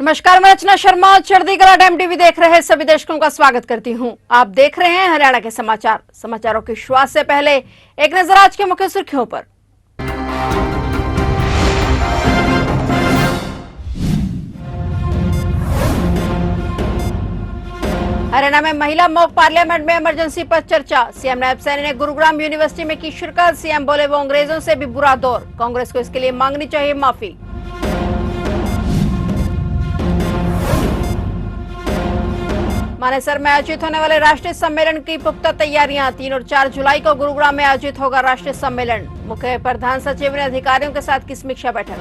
नमस्कार, मैं रचना शर्मा। चढ़ती कला टाइम टीवी देख रहे सभी दर्शकों का स्वागत करती हूं। आप देख रहे हैं हरियाणा के समाचार। समाचारों की शुरुआत से पहले एक नजर आज के मुख्य सुर्खियों पर। हरियाणा में महिला मॉक पार्लियामेंट में इमरजेंसी पर चर्चा। सीएम नायब सैनी ने गुरुग्राम यूनिवर्सिटी में की शिरकत। सीएम बोले वो अंग्रेजों से भी बुरा दौर, कांग्रेस को इसके लिए मांगनी चाहिए माफी। मानेसर में आयोजित होने वाले राष्ट्रीय सम्मेलन की पुख्ता तैयारियां। 3 और 4 जुलाई को गुरुग्राम में आयोजित होगा राष्ट्रीय सम्मेलन। मुख्य प्रधान सचिव ने अधिकारियों के साथ की समीक्षा बैठक।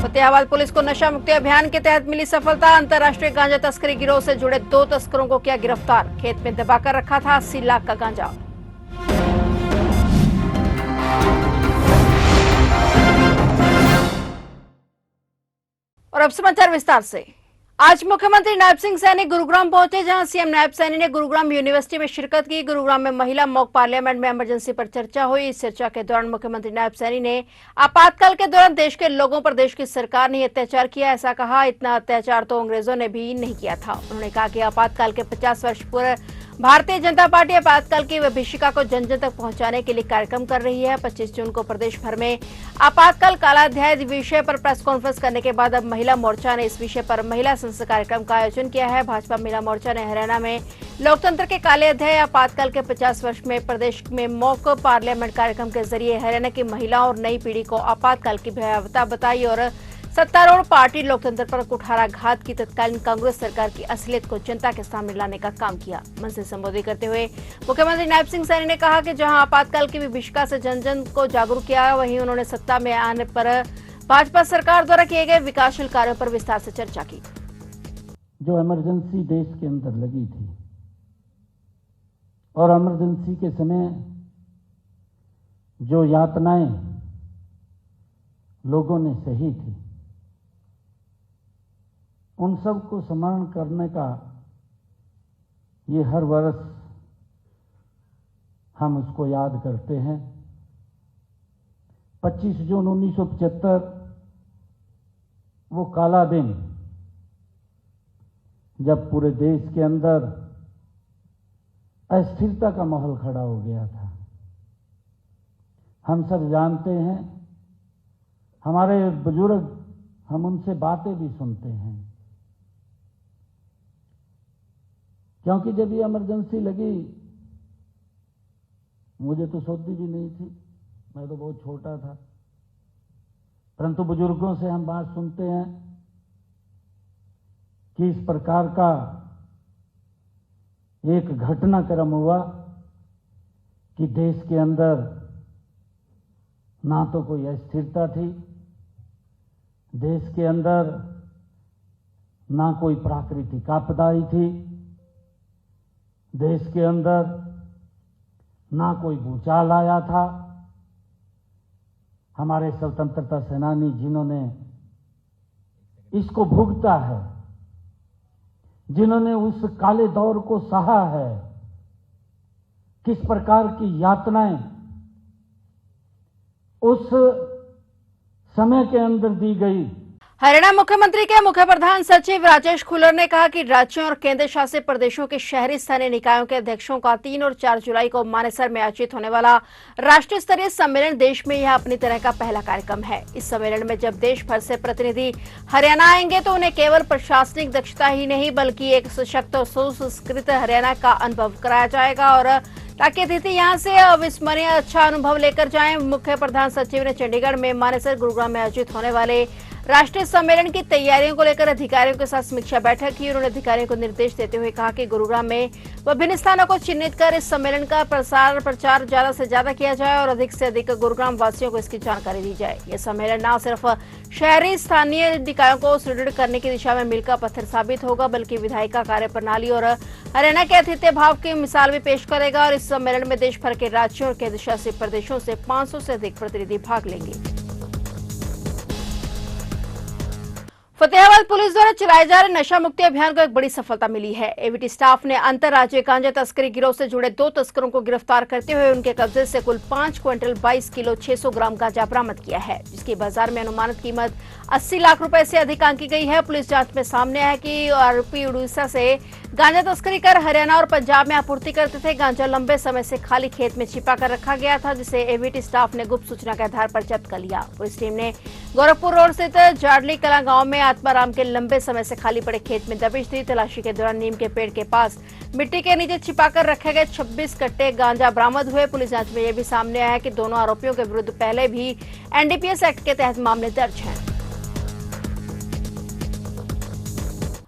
फतेहाबाद पुलिस को नशा मुक्ति अभियान के तहत मिली सफलता। अंतर्राष्ट्रीय गांजा तस्करी गिरोह से जुड़े 2 तस्करों को किया गिरफ्तार। खेत में दबाकर रखा था 80 लाख का गांजा। और अब समाचार विस्तार से। आज मुख्यमंत्री नायब सिंह सैनी गुरुग्राम पहुंचे, जहां सीएम नायब सैनी ने गुरुग्राम यूनिवर्सिटी में शिरकत की। गुरुग्राम में महिला मॉक पार्लियामेंट में इमरजेंसी पर चर्चा हुई। इस चर्चा के दौरान मुख्यमंत्री नायब सैनी ने आपातकाल के दौरान देश के लोगों पर देश की सरकार ने अत्याचार किया, ऐसा कहा। इतना अत्याचार तो अंग्रेजों ने भी नहीं किया था। उन्होंने कहा कि आपातकाल के 50 वर्ष पूरे भारतीय जनता पार्टी आपातकाल की विभीषिका को जन जन तक पहुंचाने के लिए कार्यक्रम कर रही है। 25 जून को प्रदेश भर में आपातकाल कालाध्याय विषय पर प्रेस कॉन्फ्रेंस करने के बाद अब महिला मोर्चा ने इस विषय पर महिला संसद कार्यक्रम का आयोजन किया है। भाजपा महिला मोर्चा ने हरियाणा में लोकतंत्र के काले अध्याय आपातकाल के 50 वर्ष में प्रदेश में मॉक पार्लियामेंट कार्यक्रम के जरिए हरियाणा की महिलाओं और नई पीढ़ी को आपातकाल की भयावहता बताई और सत्तारूढ़ पार्टी लोकतंत्र पर कुठाराघात की तत्कालीन कांग्रेस सरकार की असलियत को जनता के सामने लाने का काम किया। मंच से संबोधित करते हुए मुख्यमंत्री नायब सिंह सैनी ने कहा कि जहां आपातकाल की विभीषिका से जन जन को जागरूक किया, वहीं उन्होंने सत्ता में आने पर भाजपा सरकार द्वारा किए गए विकासशील कार्यों पर विस्तार से चर्चा की। जो इमरजेंसी देश के अंदर लगी थी और इमरजेंसी के समय जो यातनाएं लोगों ने सही थी, उन सब को स्मरण करने का ये हर वर्ष हम उसको याद करते हैं। 25 जून 1975 वो काला दिन, जब पूरे देश के अंदर अस्थिरता का माहौल खड़ा हो गया था। हम सब जानते हैं, हमारे बुजुर्ग, हम उनसे बातें भी सुनते हैं, क्योंकि जब ये इमरजेंसी लगी मुझे तो सोचती भी नहीं थी, मैं तो बहुत छोटा था, परंतु बुजुर्गों से हम बात सुनते हैं कि इस प्रकार का एक घटनाक्रम हुआ कि देश के अंदर ना तो कोई अस्थिरता थी, देश के अंदर ना कोई प्राकृतिक आपदाई थी, देश के अंदर ना कोई भूचाल आया था। हमारे स्वतंत्रता सेनानी जिन्होंने इसको भुगता है, जिन्होंने उस काले दौर को सहा है, किस प्रकार की यातनाएं उस समय के अंदर दी गई। हरियाणा मुख्यमंत्री के मुख्य प्रधान सचिव राजेश खुल्लर ने कहा कि राज्यों और केंद्र शासित प्रदेशों के शहरी स्थानीय निकायों के अध्यक्षों का 3 और 4 जुलाई को मानेसर में आयोजित होने वाला राष्ट्रीय स्तरीय सम्मेलन देश में यह अपनी तरह का पहला कार्यक्रम है। इस सम्मेलन में जब देश भर से प्रतिनिधि हरियाणा आएंगे तो उन्हें केवल प्रशासनिक दक्षता ही नहीं बल्कि एक सशक्त और सुसंस्कृत हरियाणा का अनुभव कराया जाएगा, और ताकि अतिथि यहां से अविस्मरणीय अच्छा अनुभव लेकर जाएं। मुख्य प्रधान सचिव ने चंडीगढ़ में मानेसर गुरुग्राम में आयोजित होने वाले राष्ट्रीय सम्मेलन की तैयारियों को लेकर अधिकारियों के साथ समीक्षा बैठक की। उन्होंने अधिकारियों को निर्देश देते हुए कहा कि गुरुग्राम में विभिन्न स्थानों को चिन्हित कर इस सम्मेलन का प्रचार ज्यादा से ज्यादा किया जाए और अधिक से अधिक गुरुग्राम वासियों को इसकी जानकारी दी जाए। यह सम्मेलन न सिर्फ शहरी स्थानीय निकायों को सुदृढ़ करने की दिशा में मील का पत्थर साबित होगा, बल्कि विधायिका कार्य प्रणाली और हरियाणा के आतिथ्य भाव की मिसाल भी पेश करेगा। और इस सम्मेलन में देश भर के राज्यों और केंद्र शासित प्रदेशों से 500 से अधिक प्रतिनिधि भाग लेंगे। फतेहाबाद पुलिस द्वारा चलाए जा रहे नशा मुक्ति अभियान को एक बड़ी सफलता मिली है। एवीटी स्टाफ ने अंतरराज्यीय गांजा तस्करी गिरोह से जुड़े 2 तस्करों को गिरफ्तार करते हुए उनके कब्जे से कुल 5 क्विंटल 22 किलो 600 ग्राम गांजा बरामद किया है, जिसकी बाजार में अनुमानित कीमत 80 लाख रुपए से अधिक आंकी गई है। पुलिस जांच में सामने आया कि आरोपी उड़ीसा से गांजा तस्करी कर हरियाणा और पंजाब में आपूर्ति करते थे। गांजा लंबे समय से खाली खेत में छिपा कर रखा गया था, जिसे एवीटी स्टाफ ने गुप्त सूचना के आधार पर जब्त कर लिया। पुलिस टीम ने गोरखपुर रोड स्थित जाडली कला गांव में आत्माराम के लंबे समय से खाली पड़े खेत में दबिश दी। तलाशी के दौरान नीम के पेड़ के पास मिट्टी के नीचे छिपाकर रखे गए 26 कट्टे गांजा बरामद हुए। पुलिस जांच में यह भी सामने आया है कि दोनों आरोपियों के विरुद्ध पहले भी एनडीपीएस एक्ट के तहत मामले दर्ज हैं।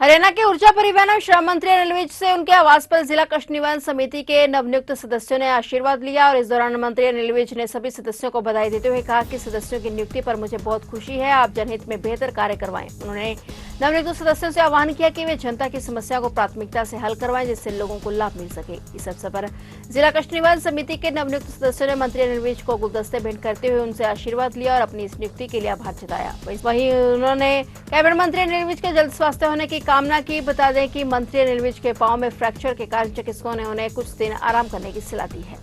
हरियाणा के ऊर्जा परिवहन और श्रम मंत्री अनिल विज से उनके आवास पर जिला कष्ट निवारण समिति के नवनियुक्त सदस्यों ने आशीर्वाद लिया और इस दौरान मंत्री अनिल विज ने सभी सदस्यों को बधाई देते हुए कहा कि सदस्यों की नियुक्ति पर मुझे बहुत खुशी है। आप जनहित में बेहतर कार्य करवाएं। उन्होंने नवनियुक्त सदस्यों से आह्वान किया कि वे जनता की समस्या को प्राथमिकता से हल करवाएं, जिससे लोगों को लाभ मिल सके। इस अवसर पर जिला कष्ट निवारण समिति के नवनियुक्त सदस्यों ने मंत्री अनिल विज को गुलदस्ते भेंट करते हुए उनसे आशीर्वाद लिया और अपनी इस नियुक्ति के लिए आभार जताया। वहीं उन्होंने कैबिनेट मंत्री अनिल विज के जल्द स्वास्थ्य होने की कामना की। बता दें कि मंत्री अनिल विज के पांव में फ्रैक्चर के कारण चिकित्सकों ने उन्हें कुछ दिन आराम करने की सलाह दी है।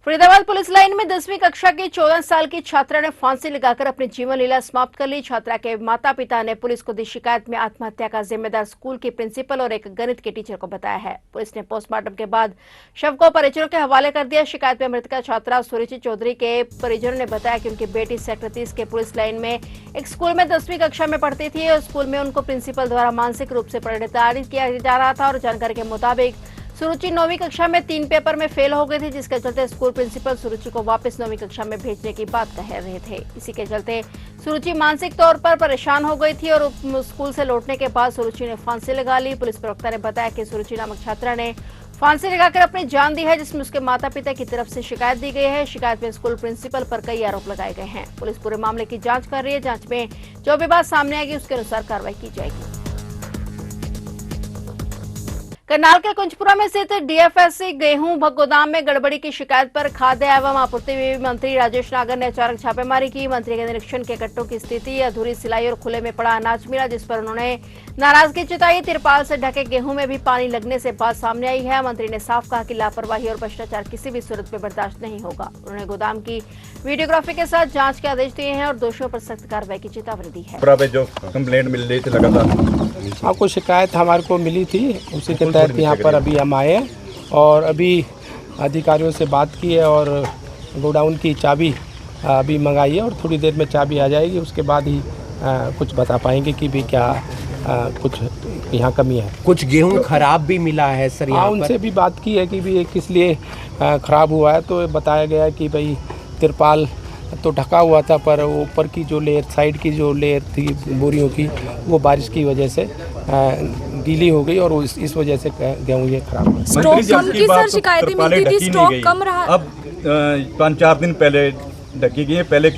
फरीदाबाद पुलिस लाइन में 10वीं कक्षा की 14 साल की छात्रा ने फांसी लगाकर अपनी जीवन लीला समाप्त कर ली। छात्रा के माता पिता ने पुलिस को दी शिकायत में आत्महत्या का जिम्मेदार स्कूल की प्रिंसिपल और एक गणित के टीचर को बताया है। पुलिस ने पोस्टमार्टम के बाद शव को परिजनों के हवाले कर दिया। शिकायत में मृतका छात्रा सुरुचि चौधरी के परिजनों ने बताया कि उनकी बेटी सेक्टर 30 के पुलिस लाइन में एक स्कूल में 10वीं कक्षा में पढ़ती थी और स्कूल में उनको प्रिंसिपल द्वारा मानसिक रूप से प्रताड़ित किया जा रहा था और जानकारी के मुताबिक सुरुचि 9वीं कक्षा में 3 पेपर में फेल हो गई थी, जिसके चलते स्कूल प्रिंसिपल सुरुचि को वापस 9वीं कक्षा में भेजने की बात कह रहे थे। इसी के चलते सुरुचि मानसिक तौर पर परेशान हो गई थी और स्कूल से लौटने के बाद सुरुचि ने फांसी लगा ली। पुलिस प्रवक्ता ने बताया कि सुरुचि नामक छात्रा ने फांसी लगाकर अपनी जान दी है, जिसमें उसके माता पिता की तरफ से शिकायत दी गई है। शिकायत में स्कूल प्रिंसिपल पर कई आरोप लगाए गए हैं। पुलिस पूरे मामले की जांच कर रही है। जांच में जो भी बात सामने आएगी उसके अनुसार कार्रवाई की जाएगी। करनाल के कुंजपुरा में स्थित डीएफएससी गेहूं गोदाम में गड़बड़ी की शिकायत पर खाद्य एवं आपूर्ति मंत्री राजेश नागर ने अचानक छापेमारी की। मंत्री के निरीक्षण के कट्टों की स्थिति, अधूरी सिलाई और खुले में पड़ा अनाज मिला, जिस पर उन्होंने नाराजगी जताई। तिरपाल से ढके गेहूं में भी पानी लगने से बात सामने आई है। मंत्री ने साफ कहा कि लापरवाही और भ्रष्टाचार किसी भी सूरत में बर्दाश्त नहीं होगा। उन्होंने गोदाम की वीडियोग्राफी के साथ जांच के आदेश दिए हैं और दोषियों पर सख्त कार्रवाई की चेतावनी दी है। जो कंप्लेंट मिल रही थी लगातार, आपको शिकायत हमारे को मिली थी, उसी के तहत यहाँ पर अभी हम आए हैं और अभी अधिकारियों से बात की है और गोडाउन की चाबी अभी मंगाई है और थोड़ी देर में चाबी आ जाएगी। उसके बाद ही कुछ बता पाएंगे कि भी क्या कुछ यहाँ कमी है। कुछ गेहूं खराब भी मिला है सर यहाँ पर। उनसे भी बात की है कि भी किस लिए ख़राब हुआ है, तो बताया गया कि भाई तिरपाल तो ढका हुआ था, पर वो ऊपर की जो लेयर, साइड की जो लेयर थी बोरियों की, वो बारिश की वजह से गीली हो गई और इस वजह से गेहूँ ये खराब हुआ। स्टॉक कम की सर शिकायतें मिलती थी, स्टॉक कम रहा। अब 5-4 दिन पहले ढकी गई है। पहले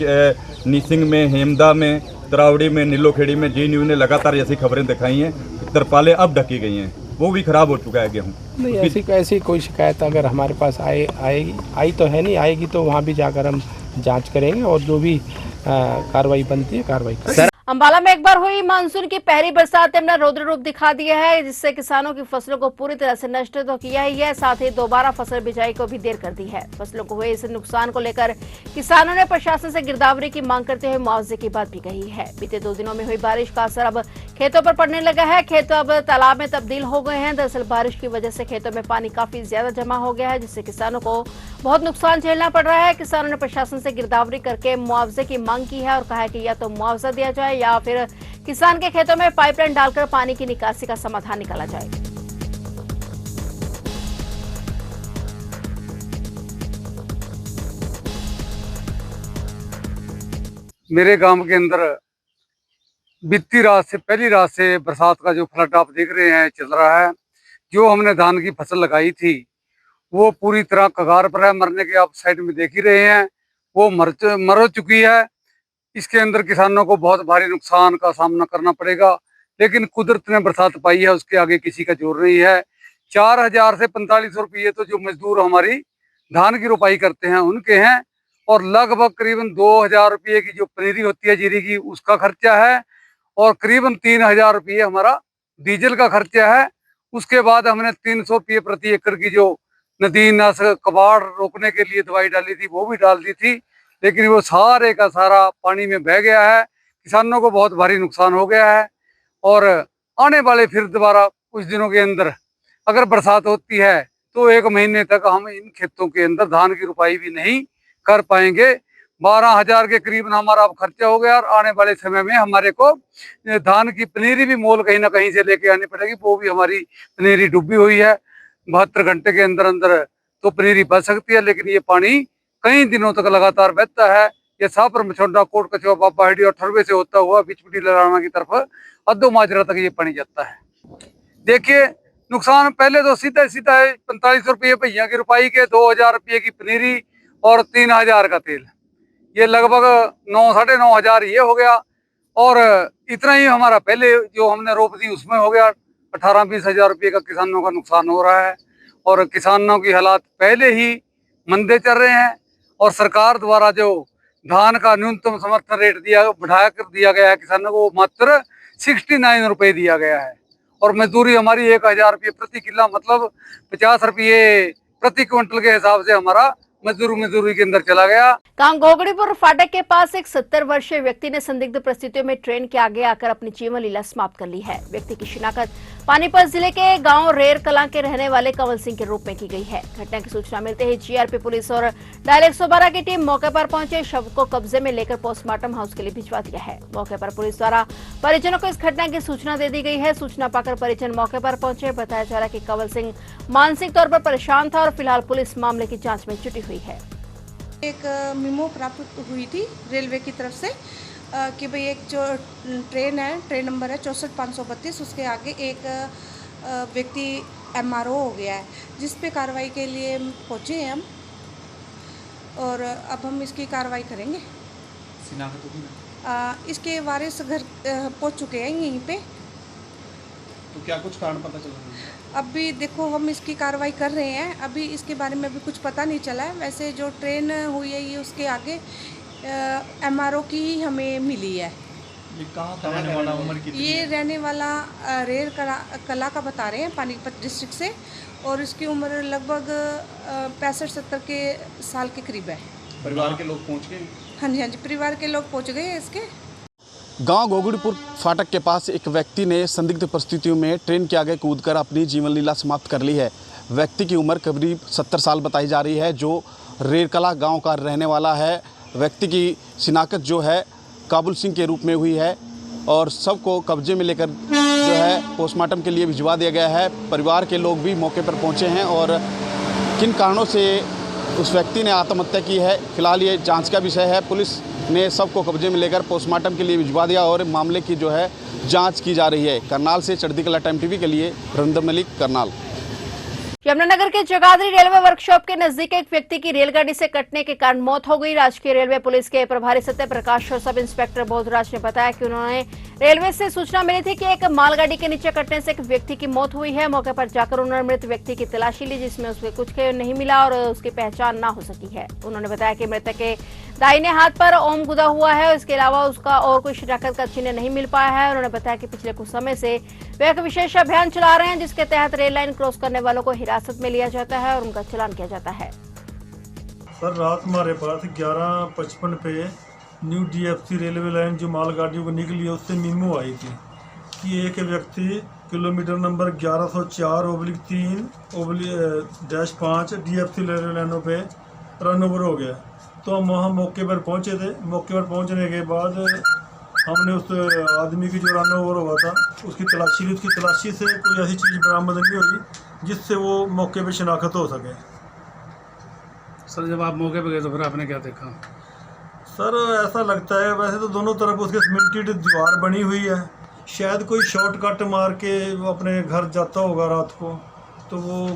नीसिंग में, हेमदा में, तरावड़ी में, नीलोखेड़ी में जी न्यूज़ ने लगातार ऐसी खबरें दिखाई हैं। तरपालें अब ढकी गई हैं, वो भी खराब हो चुका है गेहूँ। नहीं, ऐसी कोई शिकायत अगर हमारे पास आई तो है नहीं, आएगी तो वहाँ भी जाकर हम जांच करेंगे और जो भी कार्रवाई बनती है कार्रवाई करेंगे। अंबाला में एक बार हुई मानसून की पहली बरसात ने अपना रौद्र रूप दिखा दिया है, जिससे किसानों की फसलों को पूरी तरह से नष्ट तो किया ही है, साथ ही दोबारा फसल बिजाई को भी देर कर दी है। फसलों को हुए इस नुकसान को लेकर किसानों ने प्रशासन से गिरदावरी की मांग करते हुए मुआवजे की बात भी कही है। बीते 2 दिनों में हुई बारिश का असर अब खेतों पर पड़ने लगा है। खेत अब तालाब में तब्दील हो गए हैं। दरअसल बारिश की वजह से खेतों में पानी काफी ज्यादा जमा हो गया है, जिससे किसानों को बहुत नुकसान झेलना पड़ रहा है। किसानों ने प्रशासन से गिरदावरी करके मुआवजे की मांग की है और कहा है कि या तो मुआवजा दिया जाए या फिर किसान के खेतों में पाइपलाइन डालकर पानी की निकासी का समाधान निकाला जाए। मेरे गांव के अंदर बीती रात से, पहली रात से बरसात का जो फ्लड आप देख रहे हैं चल रहा है। जो हमने धान की फसल लगाई थी वो पूरी तरह कगार पर है मरने के, आप साइड में देख ही रहे हैं, वो मर चुकी है। इसके अंदर किसानों को बहुत भारी नुकसान का सामना करना पड़ेगा, लेकिन कुदरत ने बरसात पाई है, उसके आगे किसी का जोर नहीं है। 4000 से 4500 रुपये तो जो मजदूर हमारी धान की रोपाई करते हैं उनके हैं, और लगभग करीबन 2000 रुपये की जो पनीरी होती है जीरी की उसका खर्चा है, और करीबन 3000 रुपये हमारा डीजल का खर्चा है। उसके बाद हमने 300 रुपये प्रति एकड़ की जो नदी नाशक कबाड़ रोकने के लिए दवाई डाली थी वो भी डाल दी थी, लेकिन वो सारे का सारा पानी में बह गया है। किसानों को बहुत भारी नुकसान हो गया है, और आने वाले फिर दोबारा कुछ दिनों के अंदर अगर बरसात होती है तो 1 महीने तक हम इन खेतों के अंदर धान की रुपाई भी नहीं कर पाएंगे। 12,000 के करीब हमारा अब खर्चा हो गया, और आने वाले समय में हमारे को धान की पनीरी भी मोल कहीं ना कहीं से लेके आनी पड़ेगी। वो भी हमारी पनीरी डूबी हुई है, 72 घंटे के अंदर अंदर तो पनीरी बच सकती है, लेकिन ये पानी कई दिनों तक लगातार बहता है। ये सापर मछोड़ा कोट कचवा बाबा हेडी और ठरवे से होता हुआ बिचपिटी लड़ाना की तरफ अद्दो माजरा तक ये पानी जाता है। देखिए नुकसान पहले तो सीधा सीधा है 45 रुपये भैया की रुपाई के, 2000 रुपये की पनीरी और 3000 का तेल, ये लगभग 9 साढ़े 9 हजार ये हो गया। और इतना ही हमारा पहले जो हमने रोप दी उसमें हो गया 18-20 हजार रुपये का किसानों का नुकसान हो रहा है। और किसानों की हालात पहले ही मंदे चल रहे हैं, और सरकार द्वारा जो धान का न्यूनतम समर्थन रेट बढ़ा कर दिया गया है किसानों को, मात्र 69 रुपये दिया गया है। और मजदूरी हमारी 1000 रुपये प्रति किला, मतलब 50 रुपये प्रति क्विंटल के हिसाब से हमारा मजदूरी के अंदर चला गया। गांव गोगड़ीपुर फाटक के पास एक 70 वर्षीय व्यक्ति ने संदिग्ध परिस्थितियों में ट्रेन के आगे आकर अपनी जीवन लीला समाप्त कर ली है। व्यक्ति की शिनाख्त पानीपत जिले के गांव रेर कलां के रहने वाले कंवल सिंह के रूप में की गई है। घटना की सूचना मिलते ही जीआरपी पुलिस और डायल 112 की टीम मौके पर पहुंचे, शव को कब्जे में लेकर पोस्टमार्टम हाउस के लिए भिजवा दिया है। मौके पर पुलिस द्वारा परिजनों को इस घटना की सूचना दे दी गई है। सूचना पाकर परिजन मौके पर पहुंचे। बताया जा रहा है कि कंवल सिंह मानसिक तौर पर परेशान था और फिलहाल पुलिस मामले की जाँच में जुटी हुई है। एक मेमो प्राप्त हुई थी रेलवे की तरफ से कि भाई एक जो ट्रेन है, ट्रेन नंबर है 64-532, उसके आगे एक व्यक्ति MRO हो गया है, जिस पे कार्रवाई के लिए पहुँचे हैं हम, और अब हम इसकी कार्रवाई करेंगे। इसके वारिस घर पहुँच चुके हैं यहीं पे। तो क्या कुछ कारण पता चला है? अभी देखो हम इसकी कार्रवाई कर रहे हैं, अभी इसके बारे में अभी कुछ पता नहीं चला है। वैसे जो ट्रेन हुई है ये उसके आगे MRO की ही हमें मिली है। ये कहाँ का रहने वाला, उम्र कितनी है? ये रहने वाला रेर कला का बता रहे हैं, पानीपत डिस्ट्रिक्ट से, और इसकी उम्र लगभग 65-70 के साल के करीब है। परिवार के लोग पहुँच गए? हाँ जी, परिवार के लोग पहुँच गए हैं इसके। गांव गोगड़ीपुर फाटक के पास एक व्यक्ति ने संदिग्ध परिस्थितियों में ट्रेन के आगे कूदकर अपनी जीवन लीला समाप्त कर ली है। व्यक्ति की उम्र करीब 70 साल बताई जा रही है, जो रेरकला गांव का रहने वाला है। व्यक्ति की शिनाख्त जो है काबुल सिंह के रूप में हुई है, और सबको कब्जे में लेकर जो है पोस्टमार्टम के लिए भिजवा दिया गया है। परिवार के लोग भी मौके पर पहुँचे हैं, और किन कारणों से उस व्यक्ति ने आत्महत्या की है फिलहाल ये जाँच का विषय है। पुलिस ने सबको कब्जे में लेकर पोस्टमार्टम के लिए भिजवा दिया, और मामले की जो है जांच की जा रही है। करनाल से चढ़ती कला टाइम टीवी के लिए रविंद्र मलिक, करनाल। यमुनानगर के जगाधरी रेलवे वर्कशॉप के नजदीक एक व्यक्ति की रेलगाड़ी से कटने के कारण मौत हो गई। राजकीय रेलवे पुलिस के प्रभारी सत्य प्रकाश और सब इंस्पेक्टर बोधराज ने बताया कि उन्होंने रेलवे से सूचना मिली थी कि एक मालगाड़ी के नीचे कटने से एक व्यक्ति की मौत हुई है। मौके पर जाकर उन्होंने मृत व्यक्ति की तलाशी ली, जिसमें उसके कुछ नहीं मिला और उसकी पहचान ना हो सकी है। उन्होंने बताया कि मृतक के दाहिने हाथ पर ओम गुदा हुआ है, इसके अलावा उसका और कोई शिनाख्त का चिन्ह नहीं मिल पाया है। उन्होंने बताया कि पिछले कुछ समय से वे एक विशेष अभियान चला रहे हैं, जिसके तहत रेल लाइन क्रॉस करने वालों को हिरासत में लिया जाता है और उनका चालान किया जाता है। सर रात हमारे पास 11:55 पे न्यू DFC रेलवे लाइन जो मालगाड़ियों को निकली है उससे मीमो आई थी कि एक व्यक्ति किलोमीटर नंबर 1104/3/5 DFC रेलवे लाइनों पे रन ओवर हो गया। तो हम वहाँ मौके पर पहुँचे थे। मौके पर पहुँचने के बाद हमने उस आदमी की जो रन ओवर हुआ था उसकी तलाशी ली। उसकी तलाशी से कोई ऐसी चीज़ बरामद नहीं हुई जिससे वो मौके पे शिनाख्त हो सके। सर जब आप मौके पे गए तो फिर आपने क्या देखा? सर ऐसा लगता है, वैसे तो दोनों तरफ उसके सीमेंटेड दीवार बनी हुई है, शायद कोई शॉर्टकट मार के वो अपने घर जाता होगा रात को, तो वो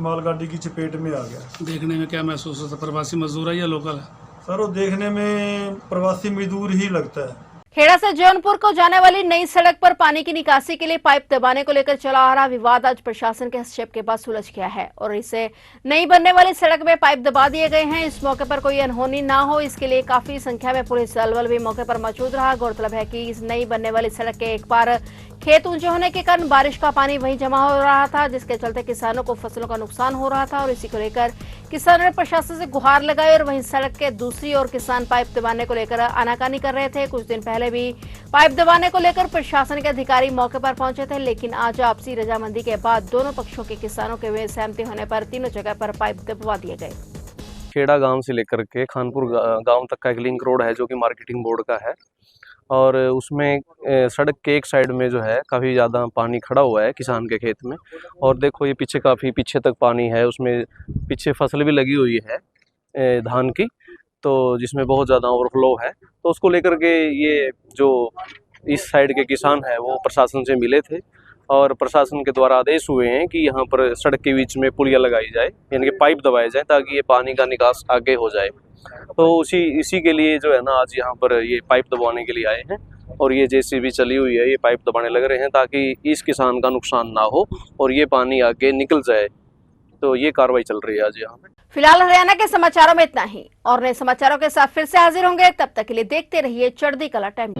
मालगाड़ी की चपेट में आ गया। देखने में क्या महसूस होता? प्रवासी मजदूर है या लोकल है? सर वो देखने में प्रवासी मजदूर ही लगता है। खेड़ा से जौनपुर को जाने वाली नई सड़क पर पानी की निकासी के लिए पाइप दबाने को लेकर चला आ रहा विवाद आज प्रशासन के हस्तक्षेप के बाद सुलझ गया है और इसे नई बनने वाली सड़क में पाइप दबा दिए गए हैं। इस मौके पर कोई अनहोनी ना हो इसके लिए काफी संख्या में पुलिस बल भी मौके पर मौजूद रहा। गौरतलब है कि इस नई बनने वाली सड़क के एक बार खेत ऊंचे होने के कारण बारिश का पानी वहीं जमा हो रहा था, जिसके चलते किसानों को फसलों का नुकसान हो रहा था और इसी को लेकर किसानों ने प्रशासन से गुहार लगाई और वहीं सड़क के दूसरी ओर किसान पाइप दबाने को लेकर आनाकानी कर रहे थे। कुछ दिन पहले भी पाइप दबाने को लेकर प्रशासन के अधिकारी मौके पर पहुंचे थे, लेकिन आज आपसी रजामंदी के बाद दोनों पक्षों के किसानों के सहमति होने पर तीनों जगह पर पाइप दबवा दिए गए। खेड़ा गांव से लेकर के खानपुर गांव तक का एक लिंक रोड है जो कि मार्केटिंग बोर्ड का है और उसमें सड़क के एक साइड में जो है काफ़ी ज़्यादा पानी खड़ा हुआ है किसान के खेत में। और देखो ये पीछे काफ़ी पीछे तक पानी है, उसमें पीछे फसल भी लगी हुई है धान की, तो जिसमें बहुत ज़्यादा ओवरफ्लो है। तो उसको लेकर के ये जो इस साइड के किसान है वो प्रशासन से मिले थे और प्रशासन के द्वारा आदेश हुए हैं कि यहाँ पर सड़क के बीच में पुलिया लगाई जाए, यानी कि पाइप दबाए जाए ताकि ये पानी का निकास आगे हो जाए। तो इसी के लिए जो है ना आज यहाँ पर ये पाइप दबाने के लिए आए हैं और ये जेसीबी चली हुई है, ये पाइप दबाने लग रहे हैं ताकि इस किसान का नुकसान ना हो और ये पानी आगे निकल जाए। तो ये कार्रवाई चल रही है आज यहाँ पे। फिलहाल हरियाणा के समाचारों में इतना ही और नए समाचारों के साथ फिर से हाजिर होंगे, तब तक के लिए देखते रहिए चढ़ती कला टाइम।